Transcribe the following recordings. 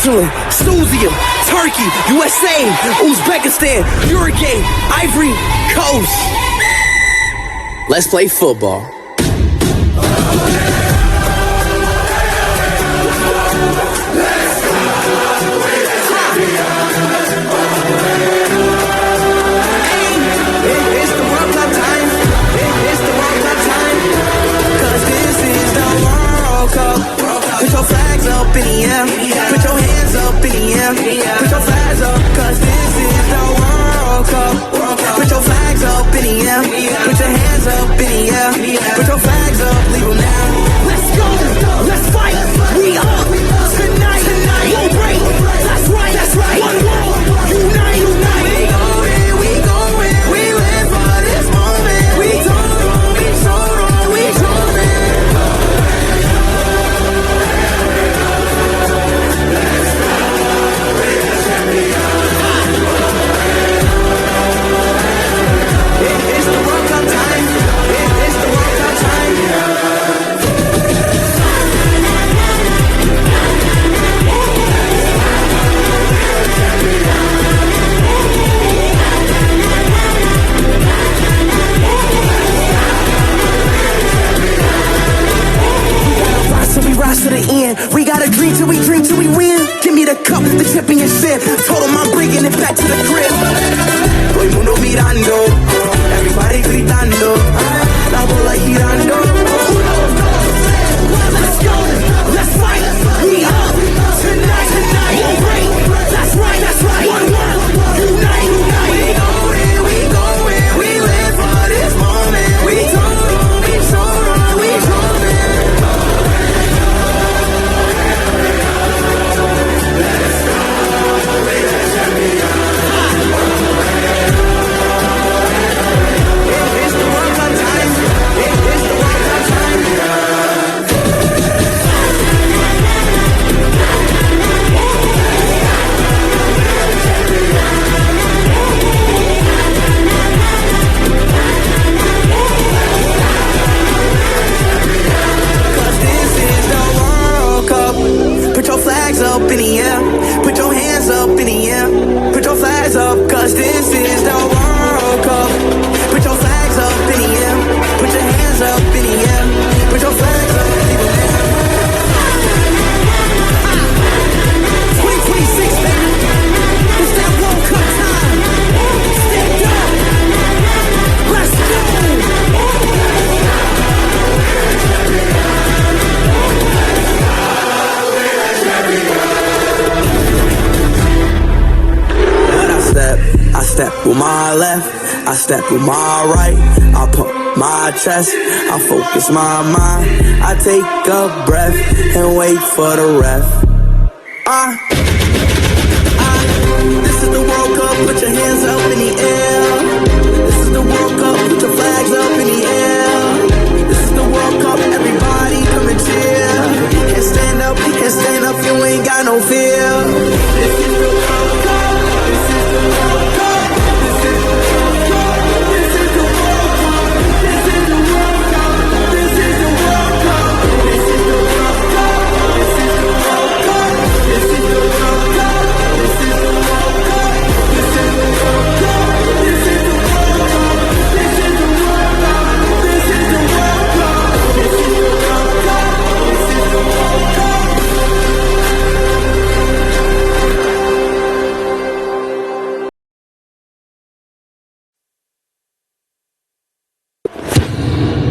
Switzerland, Suzium, Turkey, USA, Uzbekistan, Uruguay, Ivory Coast. Let's play football. Put your flags up in the air. Put your hands up in the air. Put your flags up, cause this is the World Cup. Put your flags up in the air. Put your hands up in the air. Put your flags up, leave them now. Let's go, let's fight. We up tonight. We'll break. That's right, that's right. One world, unite. We going, we live for this moment. We told, we told, we told it. It's the World Cup time. It's the World Cup time. So we rise to the end. We gotta dream till we drink till we win. Give me the cup, the championship. Told him I'm bringing it back to the crib. Todo el mundo mirando, everybody gritando, la bola girando. Let's go, let's fight. We up tonight. We'll break. That's right, that's right. One world, unite. We going, we live for this moment. We told it. Put your flags up in the air. Put your hands up in the air. Put your flags up, cause this is the World Cup. Put your flags up in the air. Put your hands up in the air. Put your flags up in the air. 2026, baby. It's that World Cup time. Stand up. Let's go. I step with my left, I step with my right, I pump my chest, I focus my mind, I take a breath and wait for the ref. This is the World Cup, put your hands up in the air. This is the World Cup, put your flags up in the air. This is the World Cup, everybody come and cheer. Can't stand up, you ain't got no fear. This is the World Cup, this is the World Cup.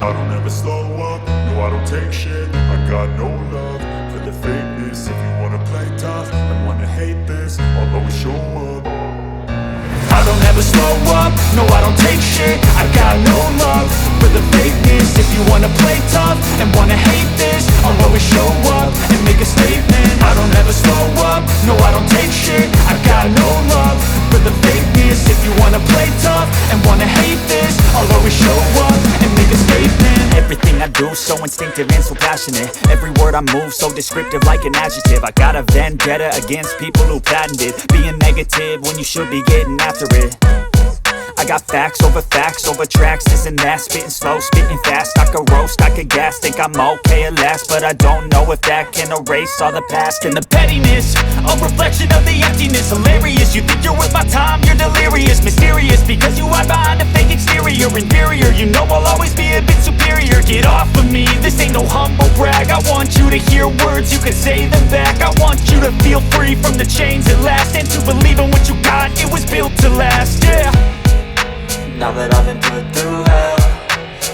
I don't ever slow up, no I don't take shit. I got no love for the fakeness. If you wanna play tough and wanna hate this, I'll always show up. I don't ever slow up, no I don't take shit. I got no love for the fakeness. If you wanna play tough and wanna hate this, I'll always show up and make a statement. I don't ever slow up, no I don't take shit. I got no love for the fakeness. If you wanna play tough and wanna hate this, I'll always show up and make a statement. Everything I do so instinctive and so passionate. Every word I move so descriptive like an adjective. I got a vendetta against people who patented being negative when you should be getting after it. I got facts over tracks, isn't that? Spitting slow, spitting fast, I could roast, I could gas. Think I'm okay at last, but I don't know if that can erase all the past. And the pettiness, a reflection of the emptiness. Hilarious, you think you're worth my time, you're delirious. Mysterious, because you hide behind a fake exterior. Inferior, you know I'll always be a bit superior. Get off of me, this ain't no humble brag. I want you to hear words, you can say them back. I want you to feel free from the chains at last, and to believe in what you got, it was built to last, yeah. Now that I've been put through hell,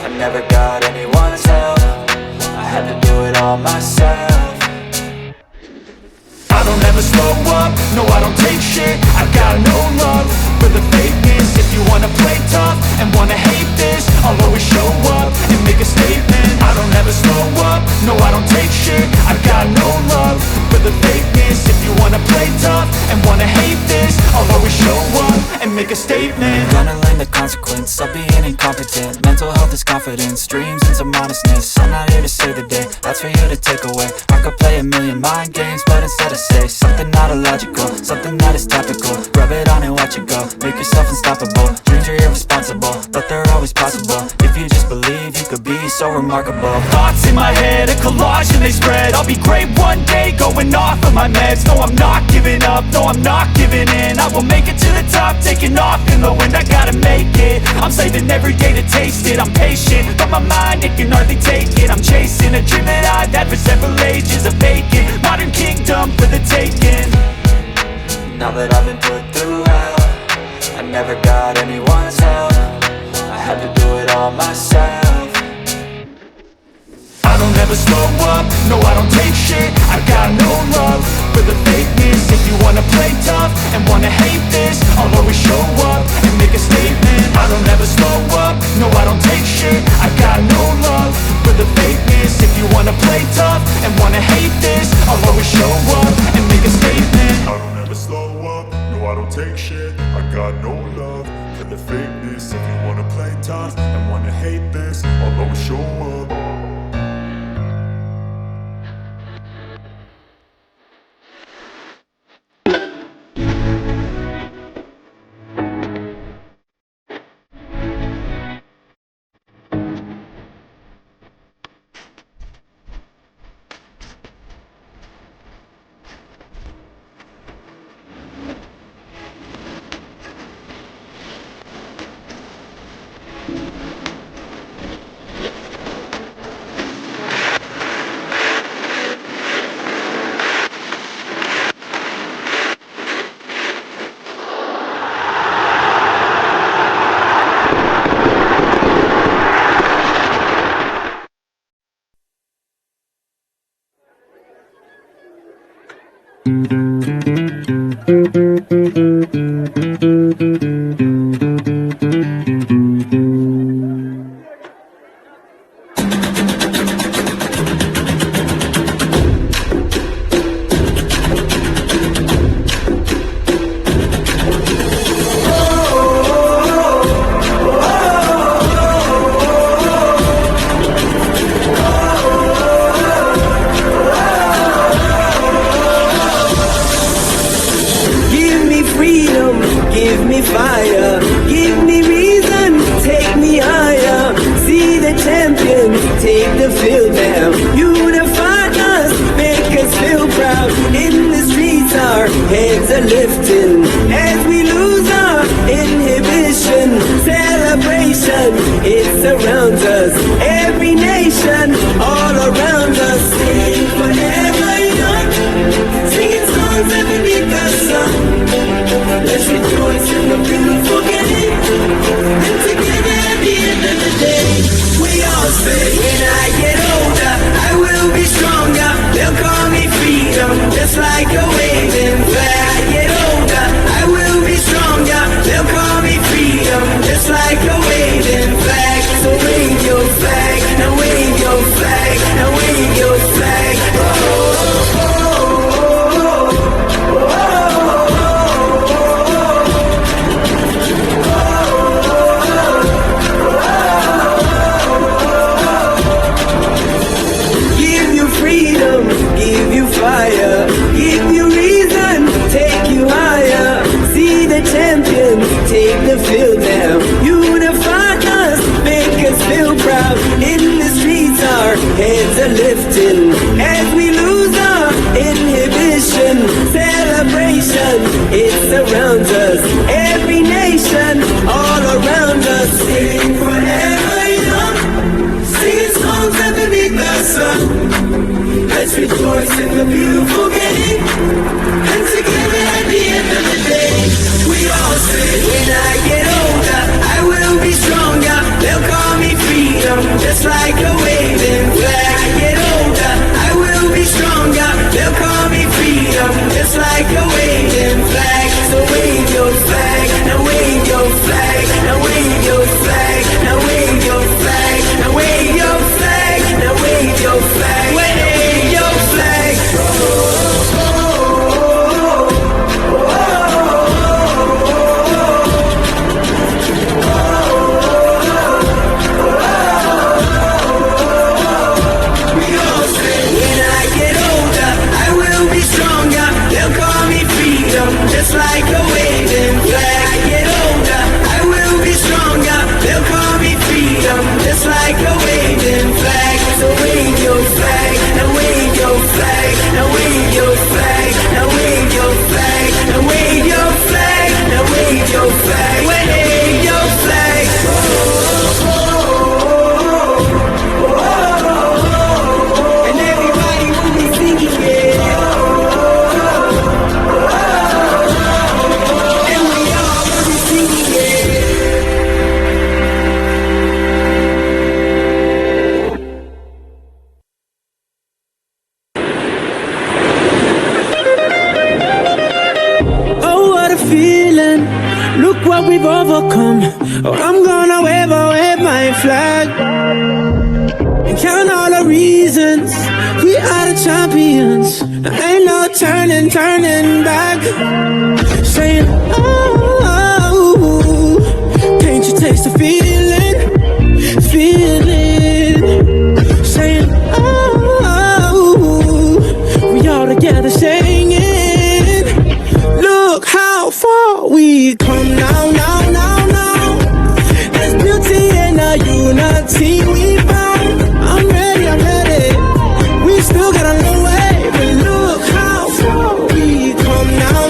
I never got anyone's help. I had to do it all myself. I don't ever slow up, no I don't take shit. I got no love for the fakeness. If you wanna play tough and wanna hate this, I'll always show up and make a statement. I don't ever slow up, no I don't take shit. I got no love for the fakeness. If you wanna play tough and wanna hate this, I'll always show up and make a statement. Gonna learn the consequence of being incompetent. Mental health is confidence, dreams and some honestness. I'm not here to save the day, that's for you to take away. I could play a million mind games, but instead I say something not illogical, something that is topical. Rub it on and watch it go, make yourself unstoppable. Dreams are irresponsible, but they're always possible. If you just believe, you could be so remarkable. Thoughts in my head, a collage and they spread. I'll be great one day, going off of my meds. No, I'm not giving up, no, I'm not giving in. I will make it to the top, taking off in the wind. I gotta make it, I'm saving every day to taste it. I'm patient, but my mind, it can hardly take it. I'm chasing a dream that I've had for several ages. A vacant, modern kingdom for the taking. Now that I've been put through hell, I never got anyone's help. I had to do it all myself. I don't ever slow up, no I don't take shit. I got no love for the fakeness. If you wanna play tough and wanna hate this, I'll always show up and make a statement. I don't ever slow up, no I don't take shit. I got no love for the fakeness. If you wanna play tough and wanna hate this, I'll always show up and make a statement. I don't ever slow up, no I don't take shit. I got no love for the fakeness. If you wanna play tough and wanna hate this, I'll always show up. Give me fire, give me reason, take me higher. See the champions, take the field now. Unify us, make us feel proud. In the streets our heads are lifting as we lose our inhibition. Celebration, it surrounds us. Every nation, all around us. Sing forever young, singing songs underneath the sun. Let's rejoice in the beautiful game. And together at the end of the day, we all say, when I get older, I will be stronger. They'll call me freedom, just like a waving flag. I get older, I will be stronger. They'll call me freedom, just like a waving flag. So wave your flag, now wave your flag, now wave your flag. Oh, oh, oh. Give you freedom, give you fire, give you sun, it surrounds us. Every nation, all around us. Sing forever young, singing songs underneath the sun. Let's rejoice in the beautiful game, and together at the end of the day, we all say, when I get older, I will be stronger. They'll call me freedom, just like a waving flag. I get older, I will be stronger. They'll call me freedom, just like a waving flag. So wave your flag, now wave your flag, now wave your flag, now wave your flag, now wave your flag, now wave your flag, wave your flag. Just like a waving flag. I get older, I will be stronger. They'll call me freedom, just like a waving flag. So wave your flag, now wave your flag, now wave your flag, now wave your flag, now wave your flag, now wave your flag, wave your flag. And everybody will be singing it. Look what we've overcome. Oh, I'm gonna wave my flag and count all the reasons we are the champions. There ain't no turning back. Saying, oh, can't you taste the feeling? Saying, oh, we all together singing. Look how far we come now. There's beauty in the unity we found. I'm ready. We still got a long way, but look how far we come now.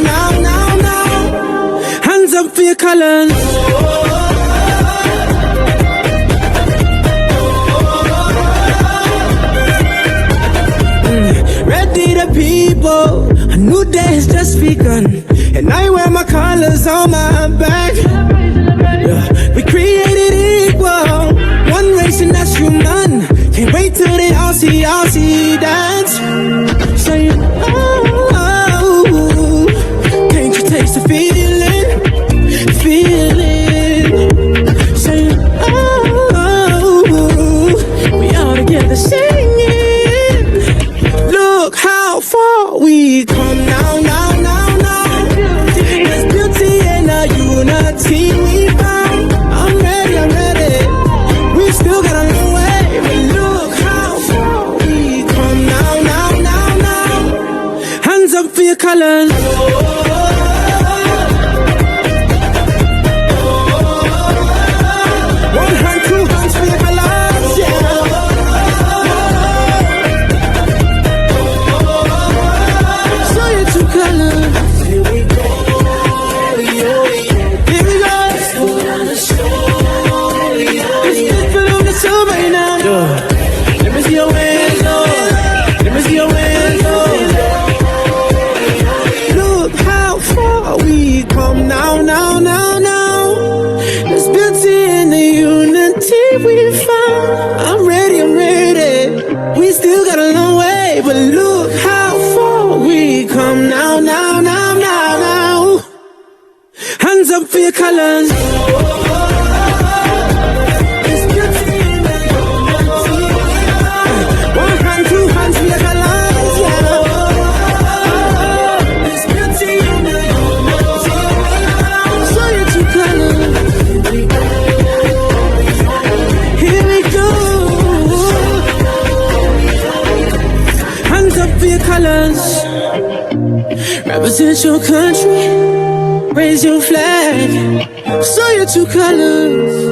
Hands up for your colors. Ready the people, a new day has just begun, and I wear my colors on my back. Yeah. We created equal, one race and that's human. Can't wait till they all see dance. Saying, oh, can't you taste the feeling? Saying, oh, we all together singing. Look how far we come now. There's beauty in the unity we found. I'm ready. We still got a long way, but look how far we come now. Hands up for your colors. One hand, two hands for your colors, yeah. Show your true colors. Here we go. Right now. Let me see your hands, let me see your hands, Look how far we come now. There's beauty in the unity we found. I'm ready. We still got a long way, but look how far we come now. Hands up for your colors. Represent your country, raise your flag, show your true colors.